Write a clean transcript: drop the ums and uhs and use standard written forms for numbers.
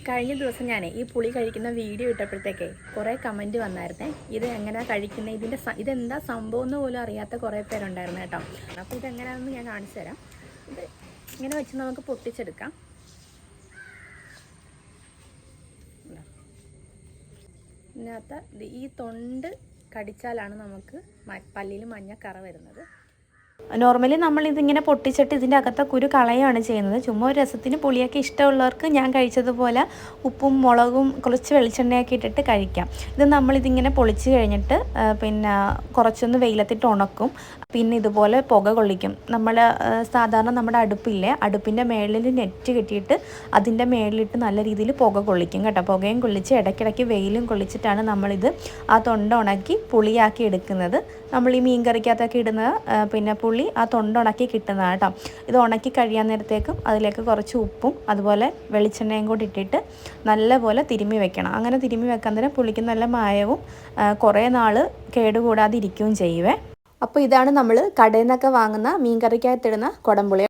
കഴിഞ്ഞ ദിവസം ഞാൻ ഈ പുളി കഴിക്കുന്ന വീഡിയോ ഇട്ടപ്പോഴത്തേക്കേ കുറേ കമൻറ്റ് വന്നായിരുന്നേ. ഇത് എങ്ങനെയാണ് കഴിക്കുന്നത്, ഇതെന്താ സംഭവം എന്ന് പോലും അറിയാത്ത കുറേ പേരുണ്ടായിരുന്നു കേട്ടോ. അപ്പോൾ ഇതെങ്ങനെയാണെന്ന് ഞാൻ കാണിച്ചു തരാം. ഇത് ഇങ്ങനെ വെച്ച് നമുക്ക് പൊട്ടിച്ചെടുക്കാം. ഇതിനകത്ത് ഈ തൊണ്ട് കടിച്ചാലാണ് നമുക്ക് പല്ലിൽ മഞ്ഞക്കറ വരുന്നത്. നോർമലി നമ്മളിതിങ്ങനെ പൊട്ടിച്ചിട്ട് ഇതിൻ്റെ അകത്തെ കുരു കളയാണ് ചെയ്യുന്നത്. ചുമ്മാ ഒരു രസത്തിന് പുളിയൊക്കെ ഇഷ്ടമുള്ളവർക്ക് ഞാൻ കഴിച്ചതുപോലെ ഉപ്പും മുളകും കുറച്ച് വെളിച്ചെണ്ണയൊക്കെ ഇട്ടിട്ട് കഴിക്കാം. ഇത് നമ്മളിതിങ്ങനെ പൊളിച്ച് കഴിഞ്ഞിട്ട് പിന്നെ കുറച്ചൊന്ന് വെയിലത്തിട്ട് ഉണക്കും. പിന്നെ ഇതുപോലെ പുക കൊള്ളിക്കും. നമ്മൾ സാധാരണ നമ്മുടെ അടുപ്പില്ലേ, അടുപ്പിൻ്റെ മേളിൽ നെറ്റ് കെട്ടിയിട്ട് അതിൻ്റെ മേളിലിട്ട് നല്ല രീതിയിൽ പുക കൊള്ളിക്കും കേട്ടോ. പുകയും കൊള്ളിച്ച് ഇടയ്ക്കിടയ്ക്ക് വെയിലും കൊള്ളിച്ചിട്ടാണ് നമ്മളിത് ആ തൊണ്ട ഉണക്കി പുളിയാക്കി എടുക്കുന്നത്. നമ്മൾ ഈ മീൻ കറിക്കകത്തൊക്കെ ഇടുന്ന പിന്നെ പുളി ആ തൊണ്ട ഉണക്കി കിട്ടുന്നതാണ് കേട്ടോ. ഇത് ഉണക്കി കഴിയാൻ നേരത്തേക്കും അതിലേക്ക് കുറച്ച് ഉപ്പും അതുപോലെ വെളിച്ചെണ്ണയും കൂടി ഇട്ടിട്ട് നല്ലപോലെ തിരുമ്മി വെക്കണം. അങ്ങനെ തിരുമ്മി വെക്കാൻ തന്നെ പുളിക്ക് നല്ല മായവും കുറേ നാൾ കേടുകൂടാതെ ഇരിക്കുകയും ചെയ്യുവേ. അപ്പോൾ ഇതാണ് നമ്മൾ കടയിൽ നിന്നൊക്കെ വാങ്ങുന്ന മീൻ കറിക്കകത്തിടുന്ന കുടംപുളി.